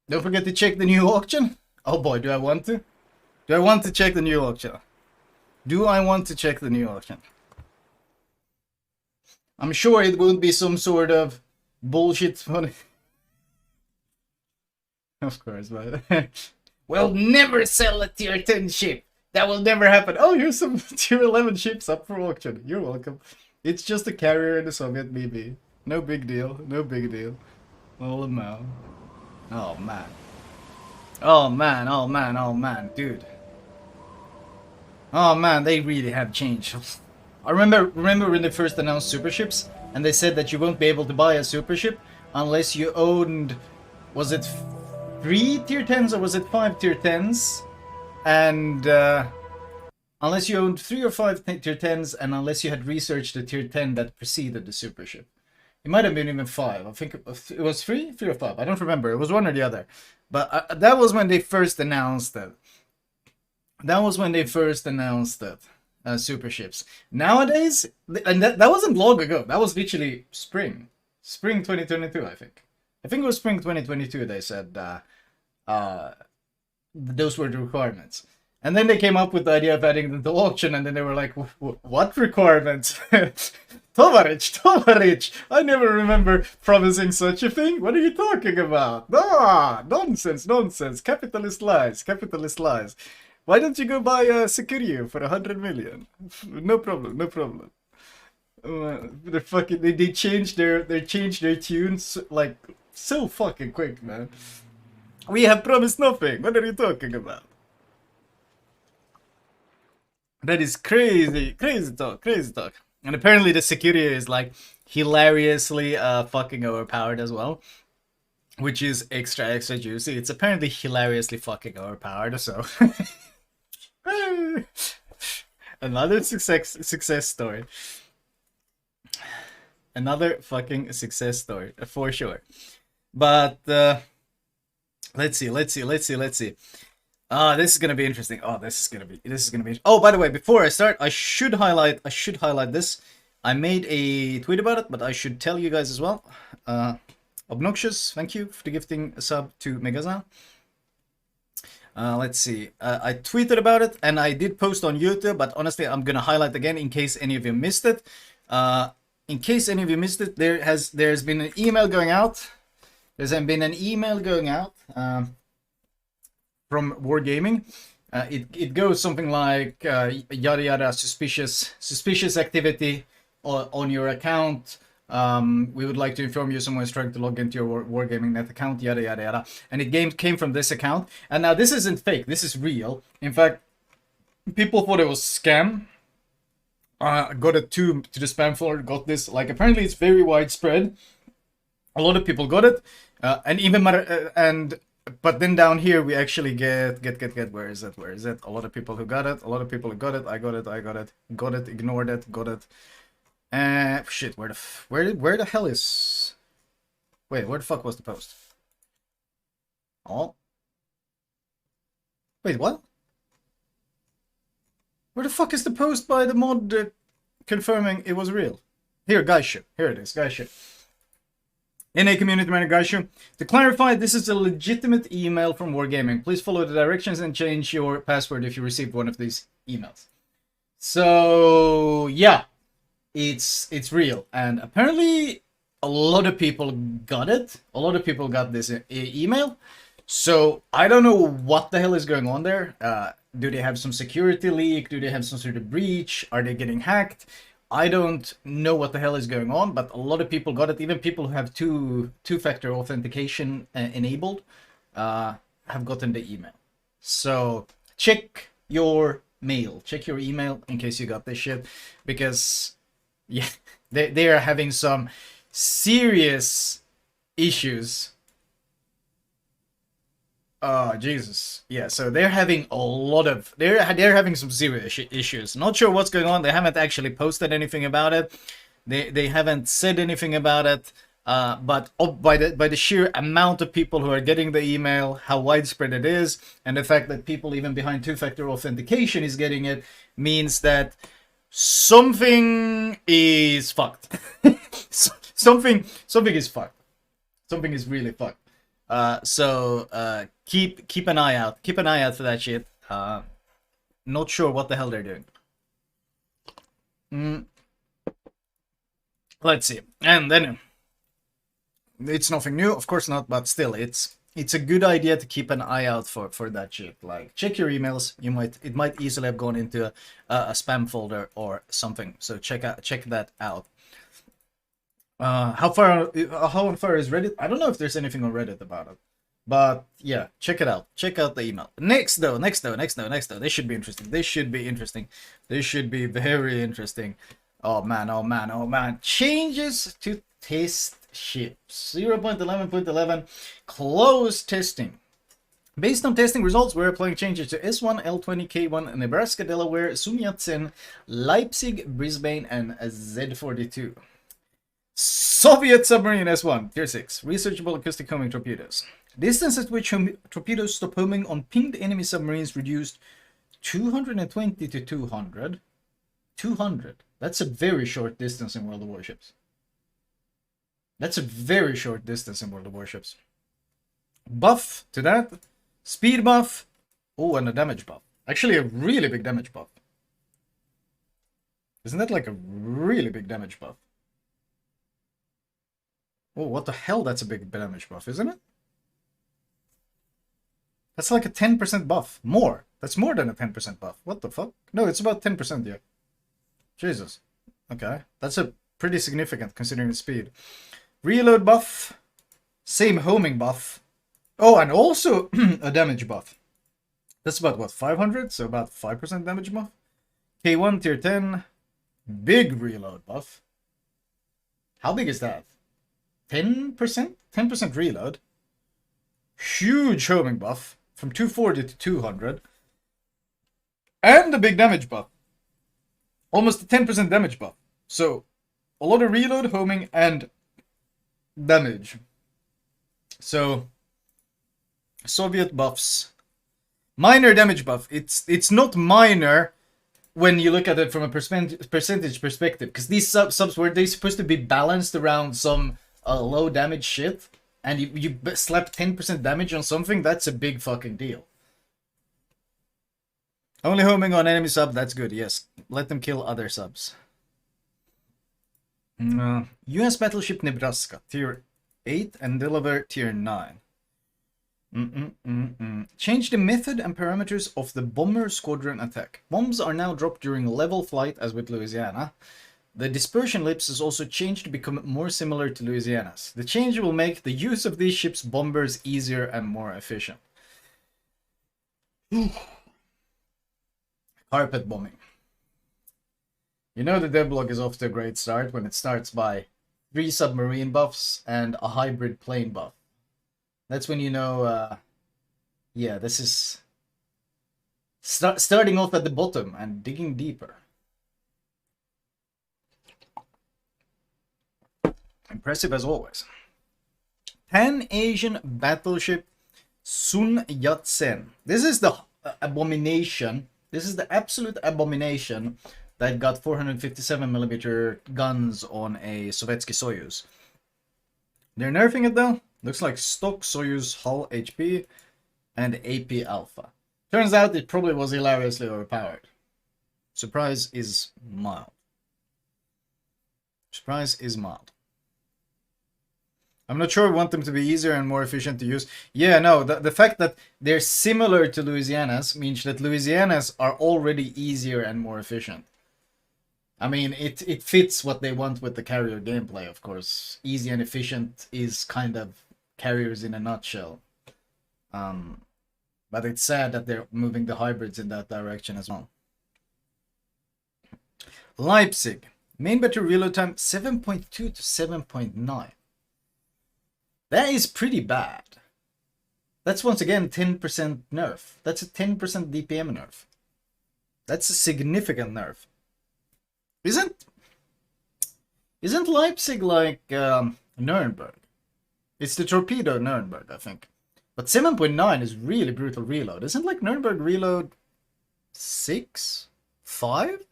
Don't forget to check the new auction. Oh boy, do I want to? Do I want to check the new auction? Do I want to check the new auction? I'm sure it won't be some sort of bullshit funny. Of course, but we'll never sell a tier 10 ship. That will never happen. Oh, here's some tier 11 ships up for auction. You're welcome. It's just a carrier in the Soviet BB. No big deal. No big deal. Oh man. Oh man. Oh man. Oh man. Oh man, dude. Oh man, they really have changed. I remember when they first announced superships, and they said that you won't be able to buy a supership unless you owned, was it 3 tier 10s or was it 5 tier 10s? And unless you owned 3 or 5 tier 10s, and unless you had researched the tier 10 that preceded the supership. It might have been even 5. I think it was 3 or 5. I don't remember. It was one or the other. But that was when they first announced it. That was when they first announced it. Super ships. Nowadays, and that wasn't long ago. That was literally spring 2022. I think it was spring 2022. They said those were the requirements, and then they came up with the idea of adding them to auction, and then they were like, "What requirements?" Tovarich, I never remember promising such a thing. What are you talking about? Ah, nonsense, capitalist lies. Why don't you go buy a Security for 100 million? No problem. They changed their tunes like so fucking quick, man. We have promised nothing. What are you talking about? That is crazy talk. And apparently the Security is like hilariously fucking overpowered as well, which is extra juicy. It's apparently hilariously fucking overpowered, so. Another success story. Another fucking success story for sure. But let's see. This is gonna be interesting. This is gonna be. Oh, by the way, before I start, I should highlight this. I made a tweet about it, but I should tell you guys as well. Obnoxious, thank you for gifting a sub to Megazan. Let's see. I tweeted about it, and I did post on YouTube, but honestly, I'm gonna highlight again in case any of you missed it. There's been an email going out. From Wargaming. It goes something like yada yada suspicious activity on your account. We would like to inform you someone is trying to log into your Wargaming net account, yada yada yada. And it came from this account. And now this isn't fake, this is real. In fact, people thought it was scam. Got it to the spam folder, got this. Like, apparently it's very widespread. A lot of people got it. But then down here we actually get where is it? A lot of people who got it. I got it, ignored it, got it. Shit, where the hell is... Wait, where the fuck was the post? Oh. Wait, what? Where the fuck is the post by the mod confirming it was real? Here, Gaishu. Here it is, Gaishu. NA Community Manager Gaishu. To clarify, this is a legitimate email from Wargaming. Please follow the directions and change your password if you received one of these emails. So, yeah. It's real, and apparently a lot of people got it. A lot of people got this email. So I don't know what the hell is going on there. Do they have some security leak? Do they have some sort of breach? Are they getting hacked? I don't know what the hell is going on, but a lot of people got it. Even people who have two-factor authentication enabled have gotten the email. So check your mail, check your email in case you got this shit, because yeah, they are having some serious issues. Oh Jesus, yeah. So they're having a lot of they're having some serious issues. Not sure what's going on. They haven't actually posted anything about it. They haven't said anything about it. But by the sheer amount of people who are getting the email, how widespread it is, and the fact that people even behind two-factor authentication is getting it, means that something is fucked. something is fucked. Something is really fucked. So keep an eye out. Keep an eye out for that shit. Not sure what the hell they're doing. Let's see. And then it's nothing new, of course not, but still, it's a good idea to keep an eye out for that shit. Like, check your emails. It might easily have gone into a spam folder or something. So check that out. How far is Reddit? I don't know if there's anything on Reddit about it. But yeah, check it out. Check out the email. Next though. This should be interesting. This should be very interesting. Oh man. Changes to test ships. 0.11.11 closed testing. Based on testing results, we're applying changes to S1, L20, K1, Nebraska, Delaware, Sumyatsen, Leipzig, Brisbane, and Z-42. Soviet submarine S1, Tier 6, researchable acoustic homing torpedoes. Distance at which torpedoes stop homing on pinged enemy submarines reduced 220 to 200. 200. That's a very short distance in World of Warships. Buff to that. Speed buff. Oh, and a damage buff. Actually, a really big damage buff. Isn't that like a really big damage buff? Oh, what the hell? That's a big damage buff, isn't it? That's like a 10% buff. More. That's more than a 10% buff. What the fuck? No, it's about 10%, yeah. Jesus. Okay. That's a pretty significant considering the speed. Reload buff. Same homing buff. Oh, and also a damage buff. That's about, what, 500? So about 5% damage buff. K1 tier 10. Big reload buff. How big is that? 10%? 10% reload. Huge homing buff. From 240 to 200. And a big damage buff. Almost a 10% damage buff. So, a lot of reload, homing, and damage. So, Soviet buffs. Minor damage buff. It's not minor when you look at it from a percentage perspective. Because these subs were they supposed to be balanced around some low damage shit. And you slap 10% damage on something, that's a big fucking deal. Only homing on enemy sub, that's good, yes. Let them kill other subs. US battleship Nebraska, tier 8, and Delaware, tier 9. Change the method and parameters of the bomber squadron attack. Bombs are now dropped during level flight, as with Louisiana. The dispersion ellipse is also changed to become more similar to Louisiana's. The change will make the use of these ships' bombers easier and more efficient. Carpet bombing. You know the Devblog is off to a great start when it starts by 3 submarine buffs and a hybrid plane buff. That's when you know, yeah, this is starting off at the bottom and digging deeper. Impressive as always. Pan-Asian battleship Sun Yat-sen. This is the abomination. This is the absolute abomination that got 457mm guns on a Sovietsky Soyuz. They're nerfing it though. Looks like stock Soyuz hull HP and AP Alpha. Turns out it probably was hilariously overpowered. Surprise is mild. Surprise is mild. I'm not sure we want them to be easier and more efficient to use. Yeah, no, the fact that they're similar to Louisiana's means that Louisiana's are already easier and more efficient. I mean, it fits what they want with the carrier gameplay, of course. Easy and efficient is kind of carriers in a nutshell. But it's sad that they're moving the hybrids in that direction as well. Leipzig. Main battery reload time 7.2 to 7.9. That is pretty bad. That's once again 10% nerf. That's a 10% DPM nerf. That's a significant nerf. Isn't Leipzig like Nuremberg? It's the torpedo Nuremberg, I think. But 7.9 is really brutal reload. Isn't like Nuremberg reload 6? 5?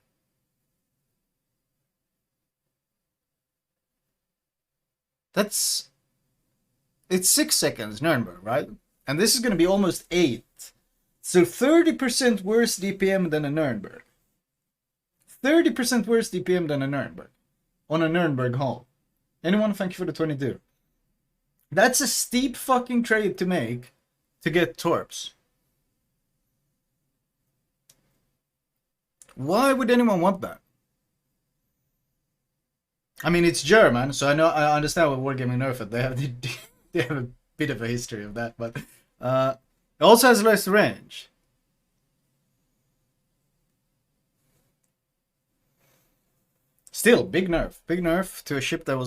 it's 6 seconds Nuremberg, right? And this is going to be almost 8. So 30% worse DPM than a Nuremberg. 30% worse DPM than a Nuremberg. On a Nuremberg hull. Anyone, thank you for the 22. That's a steep fucking trade to make to get torps. Why would anyone want that? I mean, it's German, so I understand what Wargaming Nerfed. They have a bit of a history of that, but it also has less range. Still, big nerf to a ship that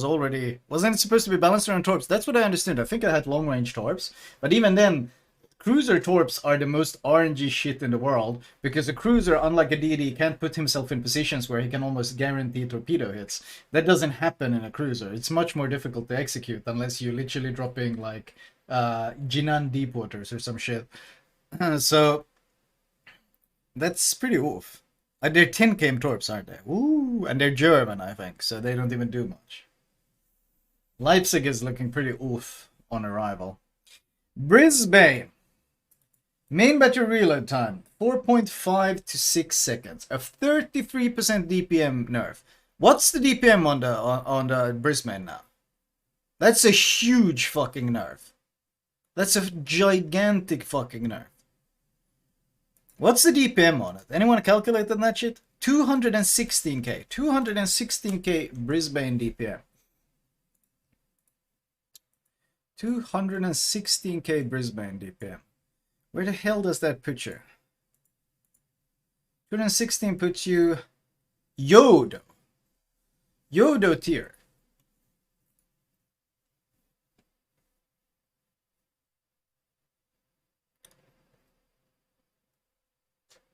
wasn't supposed to be balanced around torps. That's what I understood. I think it had long range torps, but even then, cruiser torps are the most RNG shit in the world, because a cruiser, unlike a DD, can't put himself in positions where he can almost guarantee torpedo hits. That doesn't happen in a cruiser. It's much more difficult to execute unless you're literally dropping like Jinan Deepwaters or some shit. So that's pretty oof. They're 10 km torps, aren't they? Ooh, and they're German, I think, so they don't even do much. Leipzig is looking pretty oof on arrival. Brisbane. Main battery reload time, 4.5 to 6 seconds. A 33% DPM nerf. What's the DPM on the Brisbane now? That's a huge fucking nerf. That's a gigantic fucking nerf. What's the DPM on it? Anyone calculate that shit? 216k. 216k Brisbane DPM. 216k Brisbane DPM. Where the hell does that put you? 216 puts you Yodo. Yodo tier.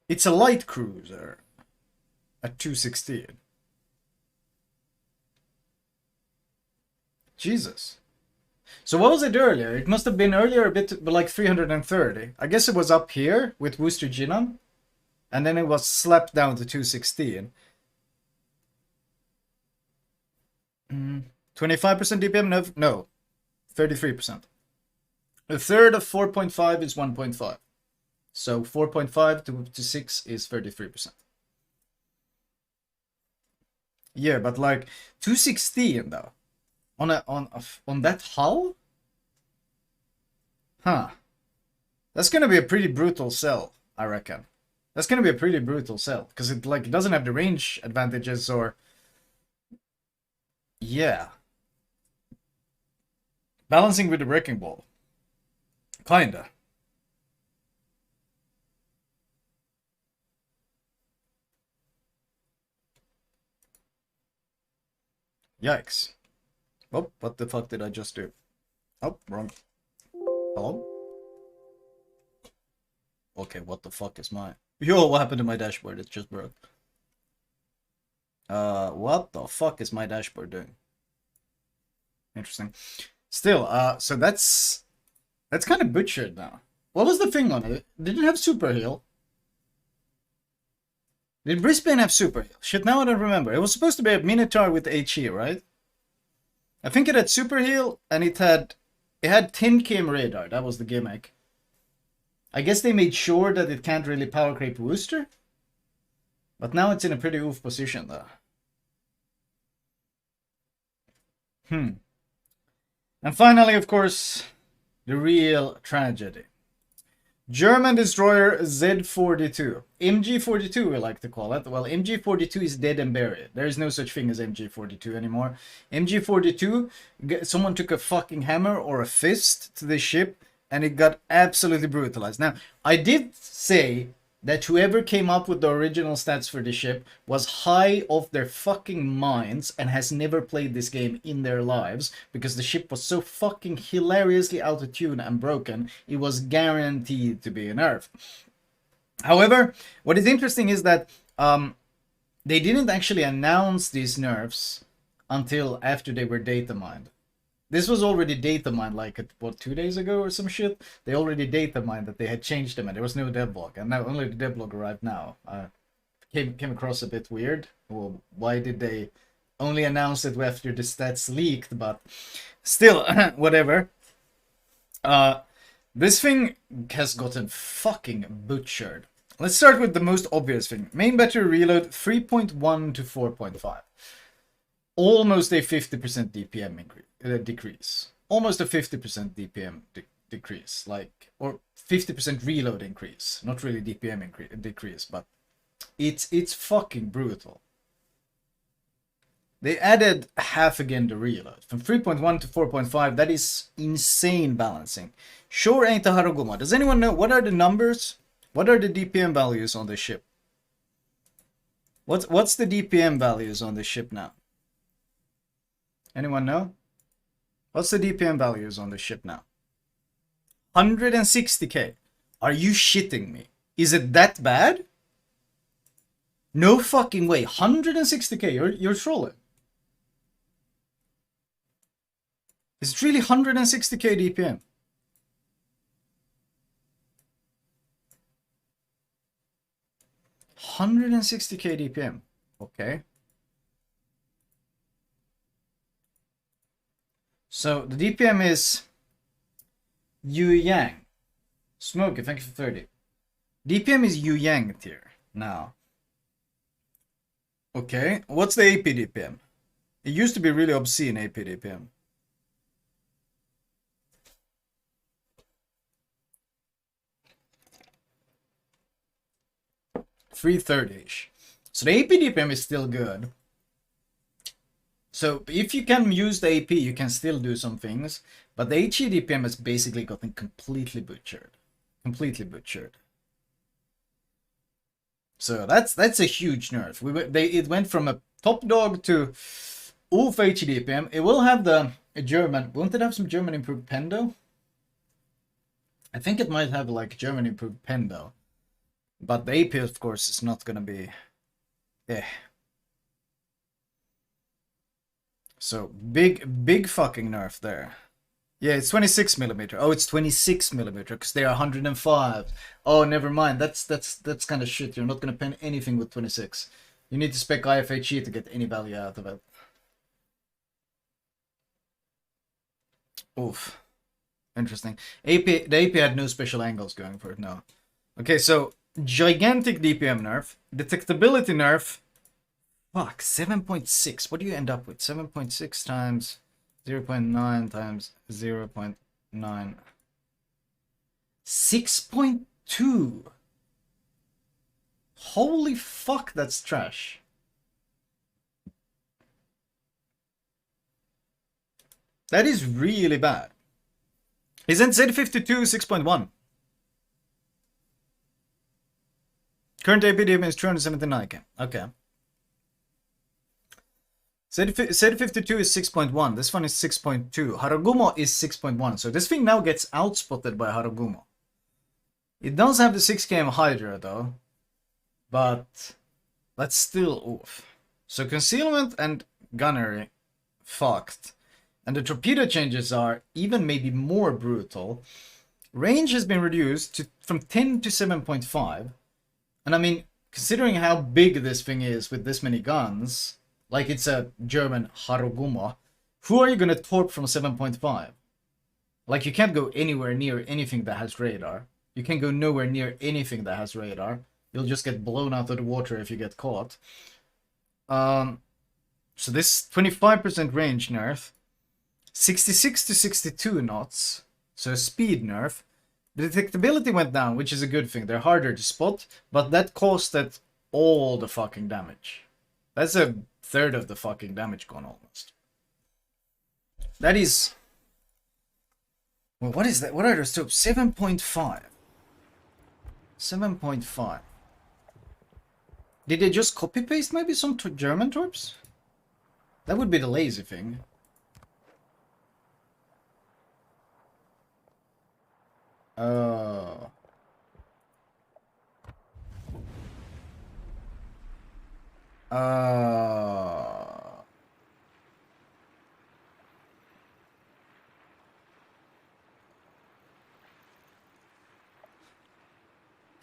It's a light cruiser at 216. Jesus. So what was it earlier? It must have been earlier a bit, but like 330. I guess it was up here with Worcester Jinan, and then it was slapped down to 216. 25% DPM? No. 33%. A third of 4.5 is 1.5. So 4.5 to 6 is 33%. Yeah, but like 216 though. On that hull? Huh. That's gonna be a pretty brutal sell, I reckon. That's gonna be a pretty brutal sell, because it doesn't have the range advantages or... Yeah. Balancing with the wrecking ball. Kinda. Yikes. Oh, what the fuck did I just do? Oh, wrong. Hello? Okay, what the fuck is my... Yo, what happened to my dashboard? It just broke. What the fuck is my dashboard doing? Interesting. Still, so that's kind of butchered now. What was the thing on it? Did it have super heal? Did Brisbane have super heal? Shit, now I don't remember. It was supposed to be a Minotaur with HE, right? I think it had super heal, and it had 10 km radar. That was the gimmick. I guess they made sure that it can't really power creep Worcester. But now it's in a pretty oof position, though. And finally, of course, the real tragedy. German destroyer Z-42. MG-42 we like to call it. Well, MG-42 is dead and buried. There is no such thing as MG-42 anymore. MG-42, someone took a fucking hammer or a fist to the ship and it got absolutely brutalized. Now, I did say that whoever came up with the original stats for the ship was high off their fucking minds and has never played this game in their lives, because the ship was so fucking hilariously out of tune and broken, it was guaranteed to be a nerf. However, what is interesting is that they didn't actually announce these nerfs until after they were data mined. This was already data mined like, what, 2 days ago or some shit? They already data mined that they had changed them and there was no devblog. And now only the devblog arrived now. Came across a bit weird. Well, why did they only announce it after the stats leaked? But still, whatever. This thing has gotten fucking butchered. Let's start with the most obvious thing. Main battery reload 3.1 to 4.5. Almost a 50% DPM decrease. Almost a 50% DPM decrease. Like, or 50% reload increase. Not really DPM decrease, but it's fucking brutal. They added half again the reload. From 3.1 to 4.5, that is insane balancing. Sure ain't a Haruguma. Does anyone know what are the numbers? What are the DPM values on the ship? What's the DPM values on the ship now? Anyone know? What's the DPM values on the ship now? 160k. Are you shitting me? Is it that bad? No fucking way. 160k. You're trolling. Is it really 160k DPM? $160k DPM. Okay. So the DPM is Yu Yang. Smoker, thank you for 30. DPM is Yu Yang tier now. Okay, what's the AP DPM? It used to be really obscene AP DPM. 330-ish. So the AP DPM is still good. So if you can use the AP, you can still do some things. But the HE DPM has basically gotten completely butchered. Completely butchered. So that's a huge nerf. It went from a top dog to oof HE DPM. It will have the German. Won't it have some German improved pendo? I think it might have like German improved pendo. But the AP, of course, is not gonna be. So big fucking nerf there. Yeah, it's 26mm. Oh, it's 26mm because they are 105. Oh, never mind. That's kind of shit. You're not gonna pen anything with 26. You need to spec IFHE to get any value out of it. Oof. Interesting. The AP had no special angles going for it. No. Okay, so gigantic DPM nerf, detectability nerf. Fuck, 7.6. What do you end up with? 7.6 times 0.9 times 0.9. 6.2. Holy fuck, that's trash. That is really bad. Isn't Z-42 6.1? Current APDM is 279k. Okay. Z-52 is 6.1. This one is 6.2. Harugumo is 6.1. So this thing now gets outspotted by Harugumo. It does have the 6km Hydra though. But that's still oof. So concealment and gunnery fucked. And the torpedo changes are even maybe more brutal. Range has been reduced from 10 to 7.5. And I mean, considering how big this thing is with this many guns, like it's a German Harugumo, who are you gonna torp from 7.5? Like, you can't go anywhere near anything that has radar. You can go nowhere near anything that has radar. You'll just get blown out of the water if you get caught. So this 25% range nerf, 66 to 62 knots, so speed nerf. The detectability went down, which is a good thing. They're harder to spot, but that costed all the fucking damage. That's a third of the fucking damage gone almost. That is... Well, what is that? What are those tubes? 7.5. 7.5. Did they just copy-paste maybe some German torps? That would be the lazy thing. Oh.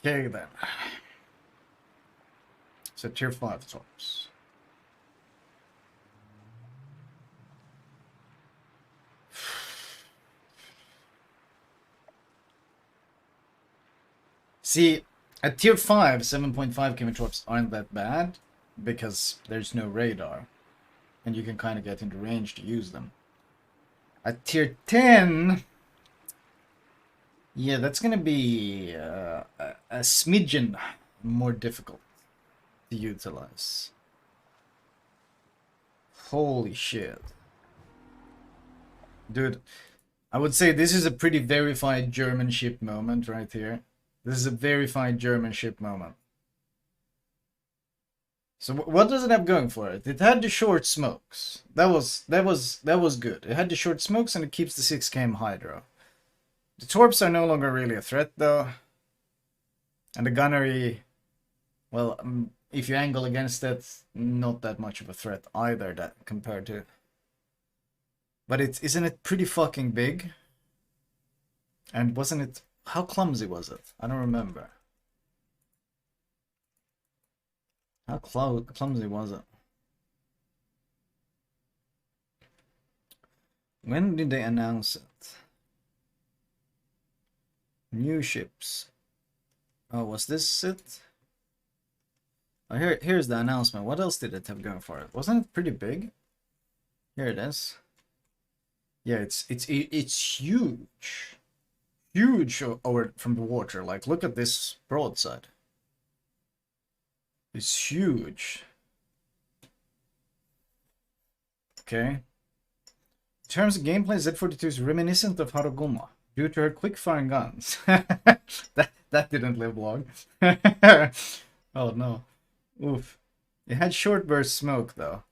Okay then. So tier 5 torps. See, at tier 5, 7.5 km torps aren't that bad because there's no radar and you can kind of get into range to use them. At tier 10, yeah, that's gonna be a smidgen more difficult to utilize. Holy shit. Dude, I would say this is a pretty verified German ship moment right here. This is a verified German ship moment. So what does it have going for it? It had the short smokes. That was good. It had the short smokes and it keeps the 6 km hydro. The torps are no longer really a threat though. And the gunnery, well, if you angle against it, not that much of a threat either that compared to. But isn't it pretty fucking big? And wasn't it, how clumsy was it? I don't remember. How clumsy was it? When did they announce it? New ships. Oh, was this it? Oh, here's the announcement. What else did it have going for it? Wasn't it pretty big? Here it is. Yeah, it's huge. Huge over from the water. Like, look at this broadside. It's huge. Okay. In terms of gameplay, Z-42 is reminiscent of Haruguma due to her quick-firing guns. that didn't live long. Oh no. Oof. It had short burst smoke though.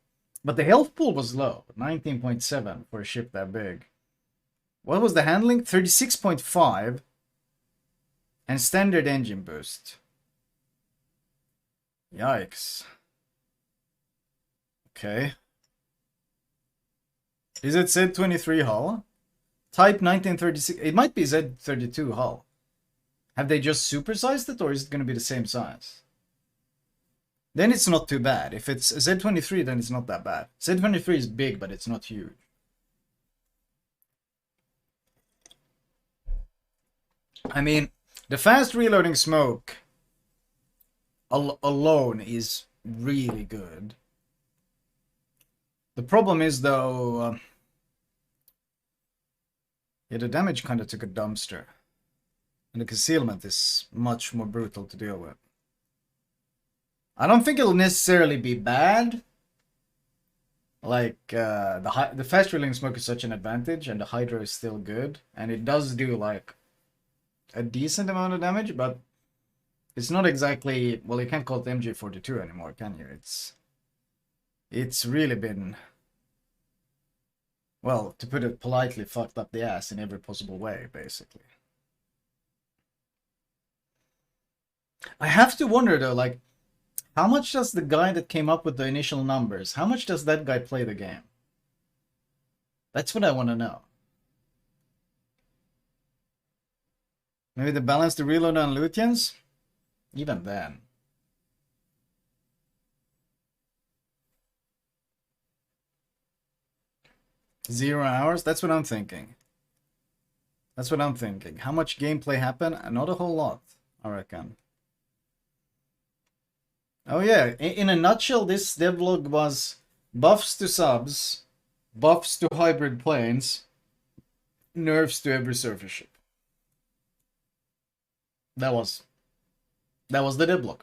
But the health pool was low. 19.7 for a ship that big. What was the handling? 36.5. And standard engine boost. Yikes. Okay. Is it Z-23 hull? Type 1936. It might be Z-32 hull. Have they just supersized it or is it going to be the same size? Then it's not too bad. If it's Z-23, then it's not that bad. Z-23 is big, but it's not huge. I mean, the fast reloading smoke alone is really good. The problem is, though, yeah, the damage kind of took a dumpster. And the concealment is much more brutal to deal with. I don't think it'll necessarily be bad. Like, the fast reloading smoke is such an advantage, and the hydro is still good. And it does do, like, a decent amount of damage, but it's not exactly, well, you can't call it MG42 anymore, can you? It's really been, well, to put it politely, fucked up the ass in every possible way, basically. I have to wonder though, like, how much does the guy that came up with the initial numbers, how much does that guy play the game? That's what I want to know. Maybe they balance the reload on Luthians? Even then. Zero hours? That's what I'm thinking. That's what I'm thinking. How much gameplay happened? Not a whole lot, I reckon. Oh yeah, in a nutshell, this devlog was buffs to subs, buffs to hybrid planes, nerfs to every surface ship. That was the devlog.